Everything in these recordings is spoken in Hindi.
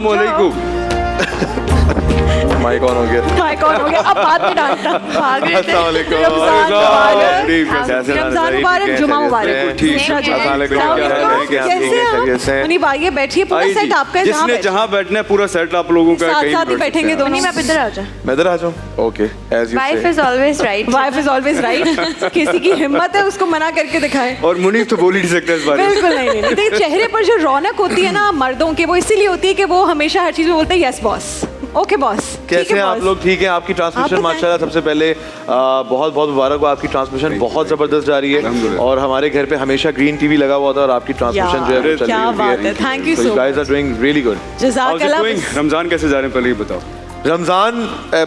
अस्सलामुअलैकुम। माइक ऑन हो गया। माइक ऑन हो गया, अब बाद में डांटना। अस्सलाम वालेकुम। रमजान मुबारक, जुमा मुबारक। कैसे हैं? मुनीब आइए बैठिए, पूरा सेट आपका है। जिसने जहाँ बैठना है पूरा सेट आप लोगों का, साथ साथ ही बैठेंगे दोनों। आप इधर आ जाओ। मैं इधर आ जाऊँ? ओके, एज यू से। Wife is always right. Wife is always right. किसी की हिम्मत है उसको मना करके दिखाए। और मुनीब तो बोल ही नहीं सकता इस बारे में। बिल्कुल नहीं। देखिए चेहरे पर जो रौनक होती है ना मर्दों के, वो इसीलिए होती है कि वो हमेशा हर चीज में बोलते हैं यस बॉस, ओके बॉस। कैसे हैं आप लोग? ठीक है। आपकी ट्रांसमिशन माशाल्लाह सबसे पहले बहुत बहुत मुबारक हो। आपकी ट्रांसमिशन बहुत जबरदस्त जा रही है और हमारे घर पे हमेशा ग्रीन टीवी लगा हुआ था और आपकी ट्रांसमिशन जो है वो चल क्या बात है। Thank you so much. Guys are doing really good. जज़ाकल्लाह। रमजान कैसे जा रहे हैं पहले ही बताओ। रमजान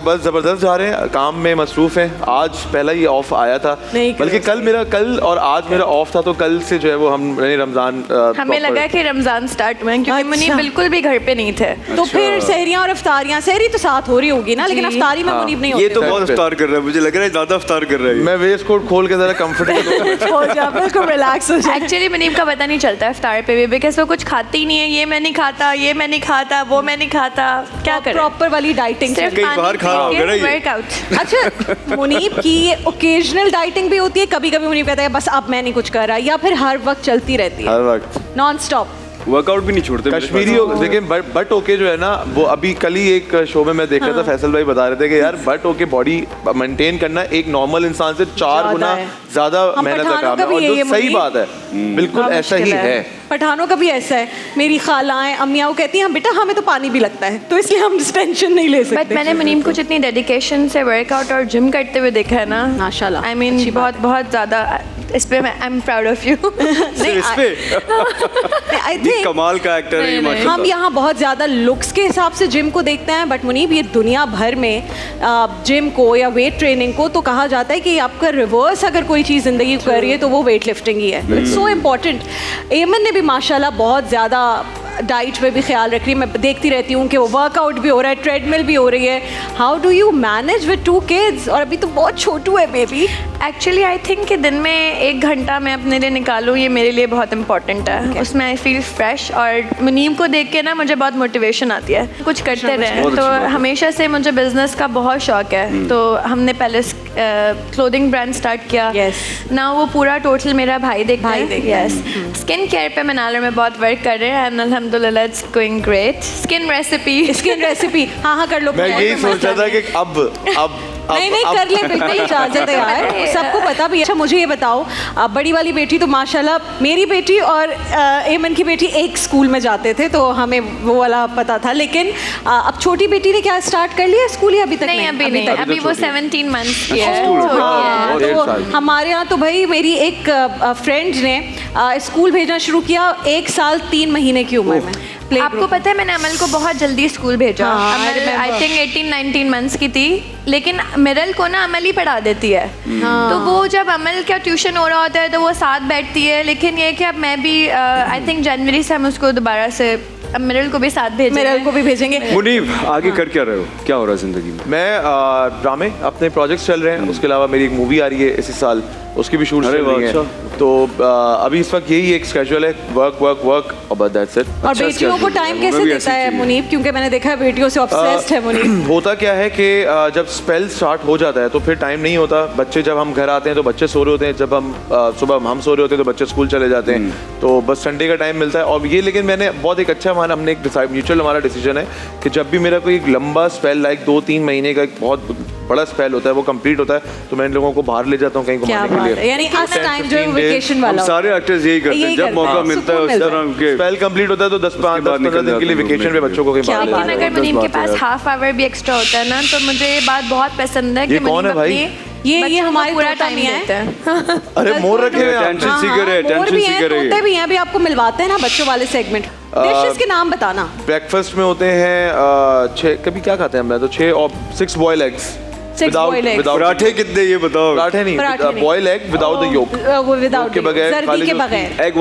बस जबरदस्त जा रहे हैं, काम में मसरूफ हैं। आज पहला ही ऑफ आया था, बल्कि कल और आज मेरा ऑफ था, तो कल से जो है वो हमने रमजान हमें लगा कि रमजान स्टार्ट हुआ क्योंकि मुनीब बिल्कुल भी घर पे नहीं थे। तो फिर सहरियां और अफ्तारियां, सहरी तो साथ हो रही होगी ना, लेकिन अफ्तारी में मुनीब नहीं होते। ये तो बहुत अफ्तार कर रहा है, मुझे लग रहा है ज्यादा अफ्तार कर रहा है। मैं वेस्ट कोट खोल के जरा कंफर्टेबल हो जा, बिल्कुल रिलैक्स हो जा। एक्चुअली मुनीब का पता नहीं चलता इफ्तार पे भी, बिकॉज वो कुछ खाती नहीं है। ये मैं नहीं खाता, ये मैं नहीं खाता, वो मैं नहीं खाता। क्या करें? प्रॉपर वाली डाइटिंग। बाहर खा रहा होगा ना ये। वर्कआउट। अच्छा, मुनीब की ये ओकेजनल डाइटिंग भी होती है? कभी कभी मुनीब कहता है बस अब मैं नहीं कुछ कर रहा, या फिर हर वक्त चलती रहती है? हर वक्त नॉन स्टॉप वर्कआउट भी नहीं छोड़ते कश्मीरी। देखिए बट ओके जो है ना, वो अभी कल ही एक शो में मैं देख रहा था, फैसल भाई बता रहे थे कि यार बट ओके बॉडी मेंटेन करना एक नॉर्मल इंसान से 4 गुना ज्यादा मेहनत का काम है, और जो सही बात है बिल्कुल ऐसा ही है। पठानों का भी ऐसा है। मेरी खालाएं अम्मियाँ वो कहती हैं हम बेटा हमें तो पानी भी लगता है, तो इसलिए हम टेंशन नहीं ले सकते। बट मैंने मुनीब को जितनी डेडिकेशन से वर्कआउट और जिम करते हुए देखा है ना, माशाल्लाह, आई मीन बहुत बहुत ज़्यादा। इस पे मैं I am proud of you. I think कमाल का एक्टर है माशाल्लाह। हम यहाँ बहुत ज़्यादा लुक्स के हिसाब से जिम को देखते हैं, बट मुनीब ये दुनिया भर में जिम को या वेट ट्रेनिंग को तो कहा जाता है कि आपका रिवर्स अगर कोई चीज़ ज़िंदगी कर रही है तो वो वेट लिफ्टिंग ही है। It's so important. एमन ने भी माशाल्लाह बहुत ज़्यादा डाइट पे भी ख्याल रख रही है। मैं देखती रहती हूँ कि वो वर्कआउट भी हो रहा है, ट्रेडमिल भी हो रही है। How do you manage with 2 kids? और अभी तो बहुत छोटू है बेबी। एक्चुअली आई थिंक कि दिन में 1 घंटा मैं अपने लिए निकालूँ, ये मेरे लिए बहुत इंपॉर्टेंट है। okay. उसमें आई फील फ्रेश, और मुनीब को देख के ना मुझे बहुत मोटिवेशन आती है कुछ करते रहें। तो हमेशा से मुझे बिजनेस का बहुत शौक है, तो हमने पहले क्लोथिंग ब्रांड स्टार्ट किया। ना वो पूरा टोटल मेरा भाई देखता है। यस, स्किन केयर पे मनाली में बहुत वर्क कर रहे हैं, अल्हम्दुलिल्लाह it's going great. Skin recipe हाँ कर लो। मैं यही सोच रहा था कि अब नहीं कर ले, बिल्कुल इजाजत है यार, सबको पता भी है। अच्छा मुझे ये बताओ, बड़ी वाली बेटी तो माशाल्लाह, मेरी बेटी और एमन की बेटी एक स्कूल में जाते थे तो हमें वो वाला पता था, लेकिन अब छोटी बेटी ने क्या स्टार्ट कर लिया स्कूल या अभी तक नहीं? अभी वो 17 मंथ्स की है। तो हमारे यहाँ तो भाई मेरी एक फ्रेंड ने स्कूल भेजना शुरू किया 1 साल 3 महीने की उम्र में। आपको पता है मैंने अमल को बहुत जल्दी स्कूल भेजा। अमल आई थिंक 18-19 मंथ्स की थी, लेकिन मिरल को ना अमल ही पढ़ा देती है। तो वो जब अमल का ट्यूशन हो रहा होता है तो वो साथ बैठती है, लेकिन ये कि अब मैं भी आई थिंक जनवरी से हम उसको दोबारा से अब मिरल को भी साथ भेजेंगे। मुनीब आगे कर क्या रहे हो, क्या हो रहा है जिंदगी में? मैं ड्रामे अपने प्रोजेक्ट्स चल रहे हैं, उसके अलावा मेरी एक मूवी आ रही है इसी साल, उसकी भी शूट चल रही है। तो अभी इस वक्त यही एक स्केड्यूल है, वर्क और बस दैट्स इट। और बेटियों को टाइम कैसे देता है मुनीब? क्योंकि मैंने देखा है बेटियों से ऑब्सेस्ड है मुनीब। होता क्या है कि जब स्पेल स्टार्ट हो जाता है तो फिर टाइम नहीं होता। बच्चे जब हम घर आते हैं तो बच्चे सो रहे होते हैं, जब हम सुबह हम सो रहे होते हैं तो बच्चे स्कूल चले जाते हैं, तो बस संडे का टाइम मिलता है। और ये लेकिन मैंने बहुत एक अच्छा हमने एक म्यूचुअल हमारा डिसीजन है कि जब भी मेरा कोई एक लंबा स्पेल लाइक 2-3 महीने का एक बहुत बड़ा स्पेल होता है वो कंप्लीट होता है, तो मैं इन लोगों को बाहर ले जाता हूँ कहीं घुमाने के लिए। यानी टाइम जो वेकेशन वाला हम सारे एक्टर्स यही करते हैं, जब मौका मिलता है उस तरह के स्पेल कंप्लीट होता है तो 10-15 दिन के लिए वेकेशन पे बच्चों को कहीं बाहर ले जाते हैं। अगर मुनीब के पास हाफ आवर भी एक्स्ट्रा होता है ना, तो मुझे ये बात बहुत पसंद है कि कौन है भाई? ये हमारे पूरा टाइम देते हैं। अरे मोर रखे हुए हैं, टेंशन सीकर है, टेंशन सीकर है। होते भी हैं, अभी आपको मिलवाते हैं ना बच्चों वाले सेगमेंट। डिशेस के नाम बताना। ब्रेकफास्ट में होते हैं 6, कभी क्या खाते हैं मैं तो 6 और 6 बॉयल एग्स। पराठे कितने ये बताओ? पराठे नहीं, boil egg without the yolk, without के बगैर, जर्दी के बगैर, एग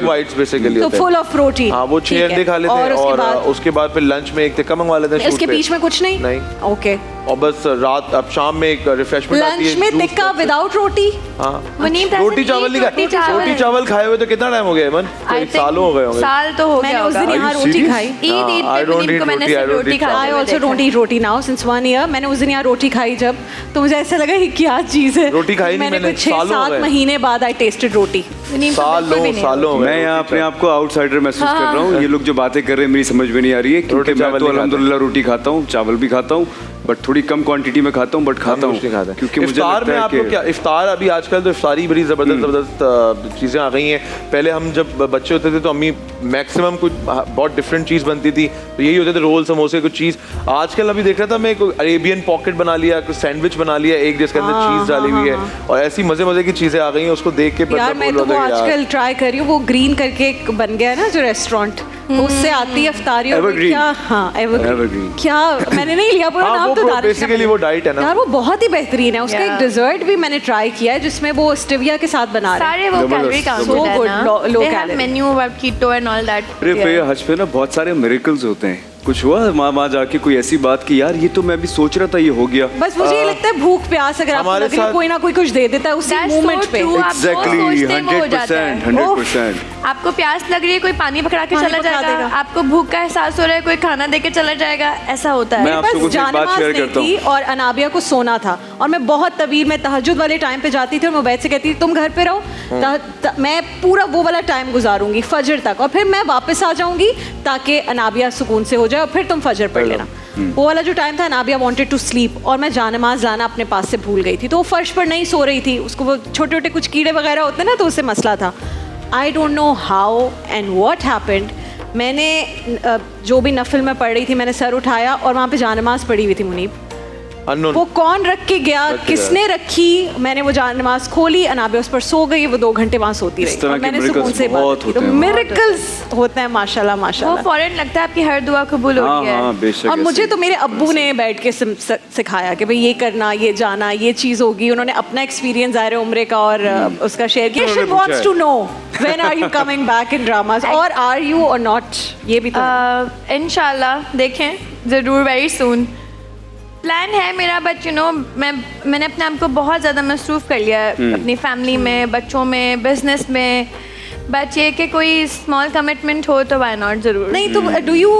वाइट्स बेसिकली तो फुल ऑफ प्रोटीन। हाँ, वो 6 अंडे खा लेते हैं और उसके बाद फिर लंच में एक टिक्का मंगवा लेते हैं। इसके बीच में कुछ नहीं? नहीं। ओके। और बस रात अब शाम में एक रिफ्रेशमेंट आती है लंच में टिक्का विदाउट रोटी। हाँ मुनीब रोटी चावल नहीं खाए, रोटी चावल खाए हुए तो कितना टाइम हो गया अमन? सालों हो गए होंगे। साल तो हो मैंने गया उस दिन होगा। यहाँ रोटी खाई। ईद I पे don't मुनीब को eat मैंने roti, I सिर्फ don't रोटी eat खाते I हुए also देखा don't है। eat roti now since 1 year। मैंने उस दिन यहाँ रोटी खाई जब, तो मुझे ऐसा लगा कि क्या चीज़ है। रोटी खाई नहीं मैंने, कुछ 6-7 महीने बाद I tasted रोटी। मुनीब को बिल्कुल भी नहीं। सालों मैं यहाँ अपने आप को आउटसाइडर महसूस कर रहा हूँ। ये लोग जो बातें कर रहे हैं मेरी समझ में नहीं आ रही है, क्योंकि मैं तो अल्हम्दुलिल्लाह रोटी खाता हूँ, चावल भी खाता हूँ, बट थोड़ी कम क्वांटिटी में खाता हूँ, बट खाता हूँ क्योंकि मुझे इफ्तार में लगता है आपको क्या इफ्तार, अभी आजकल तो इफ्तारी बड़ी ज़बरदस्त चीज़ें आ गई हैं। पहले हम जब बच्चे होते थे तो अम्मी मैक्सिमम कुछ बहुत डिफरेंट चीज़ बनती थी, तो यही होते थे रोल समोसे कुछ चीज़। आजकल अभी देख रहा था मैं, कोई अरेबियन पॉकेट बना लिया, कुछ सैंडविच बना लिया एक जिसके अंदर चीज़ डाली हुई है, और ऐसी मज़े मज़े की चीज़ें आ गई हैं। उसको देख के यार मैं तो वो आजकल ट्राई कर रही हूँ, वो ग्रीन करके एक बन गया है ना जो रेस्टोरेंट, उससे आती है इफ्तारी। और क्या, हाँ एवरग्रीन, क्या मैंने नहीं लिया पूरा नाम, तो बेसिकली वो डाइट है ना यार, वो बहुत ही बेहतरीन है। उसका एक डिजर्ट भी मैंने ट्राई किया है जिसमें वो स्टेविया के साथ बना रहे हैं। सारे वो कैलोरी काउंटेड So है good, ना, low they have calorie. menu of keto and all that. अरे पे हज पे ना बहुत सारे मिरेकल्स होते हैं। कुछ हुआ वहाँ जाके कोई ऐसी बात की यार ये तो मैं भी सोच रहा था ये हो गया। बस मुझे ये लगता है भूख प्यास अगर आपको लग रही है, कोई ना कोई कुछ दे देता है उसी That's मोमेंट so पे। true. आप जो Exactly, सोचते हैं वो हो जाता है। 100%। आपको प्यास लग रही है, कोई पानी पकड़ा के पानी चला पकड़ा जाएगा। देगा। आपको भूख का एहसास हो रहा है, कोई खाना दे के चला जाएगा, ऐसा होता मैं है। आपसे बस कुछ एक बात जानमाज़ शेयर नहीं करता हूँ। थी और अनाबिया को सोना था, और मैं बहुत तवील में तहज्जुद वाले टाइम पे जाती थी और मैं बैठ से कहती थी तुम घर पे रहो, मैं पूरा वो वाला टाइम गुजारूंगी फजर तक, और फिर मैं वापस आ जाऊंगी ताकि अनाबिया सुकून से हो जाए, और फिर तुम फजर पढ़ लेना। वो वाला जो टाइम था, अनाबिया वांटेड टू स्लीप, और मैं जानमाज़ लाना अपने पास से भूल गई थी, तो वो फर्श पर नहीं सो रही थी, उसको वो छोटे छोटे कुछ कीड़े वगैरह होते हैं ना, तो उससे मसला था। I don't know how and what happened, मैंने जो भी नफिल में पढ़ रही थी मैंने सर उठाया और वहाँ पे जानमाज़ पड़ी हुई थी मुनीब। Unknown. वो कौन रख के गया, किसने रखी, मैंने वो जानमाज़ खोली, अनाबिया उस पर सो गई, वो 2 घंटे वहाँ सोती रही और मैंने सुकून से बहुत होते हैं। मिरेकल्स होते हैं माशाल्लाह वो माशाल्लाह। फौरन लगता है आपकी हर दुआ कबूल हो हाँ रही है। हाँ बेशक। और मुझे तो मेरे अब्बू ने बैठ के सिखाया कि भाई ये करना, ये जाना, ये चीज़ होगी। उन्होंने अपना एक्सपीरियंस ज़ाहिर उम्रे का और उसका शेयर किया। She wants to know when are you coming back in dramas, और आर यू और नॉट, ये भी तो इंशाल्लाह देखें ज़रूर, वेरी सून प्लान है मेरा। बट यू नो मैंने अपने आप को बहुत ज़्यादा मसरूफ़ कर लिया है अपनी फैमिली में, बच्चों में, बिजनेस में। बट ये कि कोई स्मॉल कमिटमेंट हो तो वाई नॉट ज़रूर। नहीं तो डू यू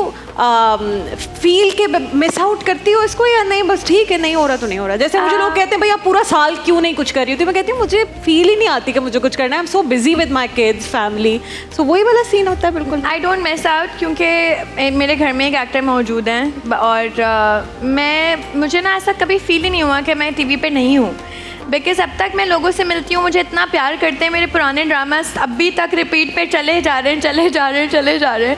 फील के मिस आउट करती हो इसको, या नहीं बस ठीक है नहीं हो रहा तो नहीं हो रहा? जैसे मुझे लोग कहते हैं भाई आप पूरा साल क्यों नहीं कुछ कर रही हो, तो मैं कहती हूँ मुझे फील ही नहीं आती कि मुझे कुछ करना है। I am so busy with my kids family, so वही वाला सीन होता है बिल्कुल। आई डोंट मिस आउट, क्योंकि मेरे घर में एक एक्टर मौजूद हैं, और मुझे ना ऐसा कभी फील ही नहीं हुआ कि मैं टीवी पे नहीं हूँ। बिकॉज अब तक मैं लोगों से मिलती हूँ, मुझे इतना प्यार करते हैं, मेरे पुराने ड्रामास अभी तक रिपीट पे चले जा रहे हैं।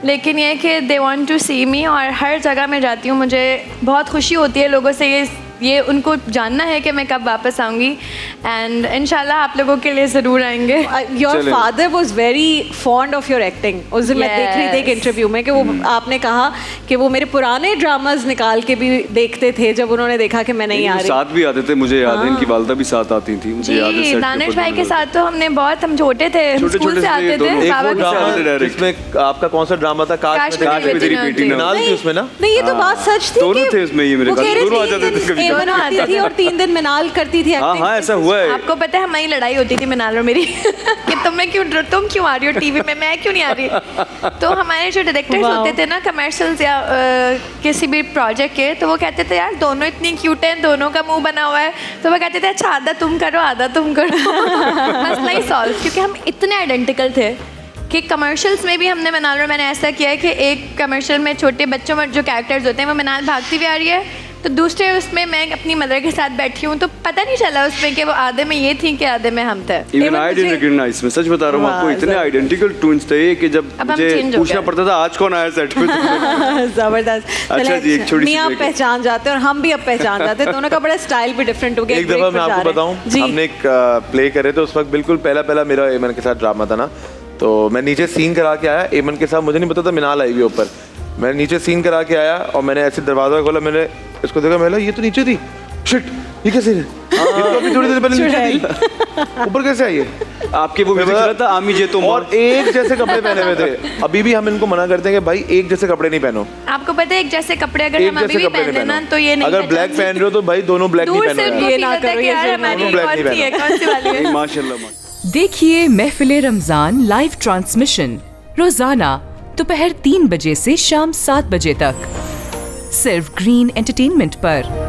लेकिन ये कि दे वांट टू सी मी, और हर जगह मैं जाती हूँ मुझे बहुत खुशी होती है लोगों से ये उनको जानना है कि मैं कब वापस आऊँगी। एंड इंशाल्लाह आप लोगों के लिए ज़रूर आएंगे। Your father was very fond of your acting. उस दिन मैं देख रही थी एक इंटरव्यू में कि वो आपने कहा कि वो मेरे पुराने ड्रामाज निकाल के भी देखते थे जब उन्होंने देखा कि मैं नहीं आ रही। साथ भी आते थे, मुझे याद है इनकी वालदा भी साथ आती थी, मुझे याद है। दानिश भाई के साथ तो हमने बहुत, हम छोटे थे, स्कूल से आते थे। जिसमें आपका कौन सा ड्रामा था? काश में तेरी बेटी नाल थी उसमें ना? नहीं ये तो बात सच थी। दोनों थे उसमें, ये मेरे ख्याल दोनों आ जाते थे कभी आती थी और 3 दिन मिनाल करती थी। हाँ ऐसा हुआ है। आपको पता है हमारी लड़ाई होती थी मिनाल और मेरी कि तुम क्यों आ रही हो टीवी में, मैं क्यों नहीं आ रही। तो हमारे जो डायरेक्टर्स होते थे ना कमर्शियल्स या किसी भी प्रोजेक्ट के, तो वो कहते थे यार दोनों इतनी क्यूट हैं, दोनों का मुंह बना हुआ है, तो वो कहते थे अच्छा आधा तुम करो आधा तुम करो। मसला ही सॉल्व, क्योंकि हम इतने आइडेंटिकल थे कि कमर्शियल्स में भी हमने मिनाल और मैंने ऐसा किया है कि एक कमर्शियल में छोटे बच्चों में जो कैरेक्टर्स होते हैं वो मिनाल भागती हुई आ रही है, तो दूसरे उसमें मैं अपनी मदर के साथ बैठी हूँ, तो पता नहीं चला उसमें कि वो आधे में ये थी कि आधे में हम थे। इवन आई डिडंट रिकॉग्नाइज, मैं सच बता रहा हूँ आपको, इतने आइडेंटिकल ट्विंस थे कि जब मुझे पूछना पड़ता था आज कौन आया सेट पे। जबरदस्त। अच्छा जी, एक छोटी सी आप पहचान जाते हैं और हम भी अब पहचान जाते हैं, दोनों का बड़ा स्टाइल भी डिफरेंट हो गया। एक दफा मैं आपको बताऊं, हमने एक प्ले करे थे, उस वक्त बिल्कुल पहला मेरा एमन के साथ ड्रामा था ना, तो मैं नीचे सीन करा के आया एमन के साथ, मुझे नहीं पता था मिनाल आई हुई ऊपर, मैं नीचे सीन करा के आया और मैंने ऐसे दरवाजा खोला, मैंने इसको देखा, मैं ये तो नीचे थी, शिट ये कैसे है? ये तो अभी थोड़ी देर पहले नीचे थी, ऊपर कैसे आई है? आपके वो म्यूजिक चल रहा था आमी जे तो और एक जैसे कपड़े पहने हुए थे। अभी भी हम इनको मना करते हैं कि भाई एक जैसे कपड़े नहीं पहनो। आपको पता है एक जैसे कपड़े अगर एक हम अभी जैसे भी कपड़े पहन नहीं लेना पहनो। तो ये नहीं अगर ब्लैक पहन रहे हो तो भाई दोनों ब्लैक नहीं दूर से पहनो उनको यार। ये फील ना होता है करो, कि ये यार जरूर हमारी black कौन नहीं सी है, कौन सी वाली है। माशाल्लाह। देखिए महफिल रमजान लाइव ट्रांसमिशन रोजाना दोपहर 3 बजे से शाम 7 बजे तक सिर्फ ग्रीन एंटरटेनमेंट पर।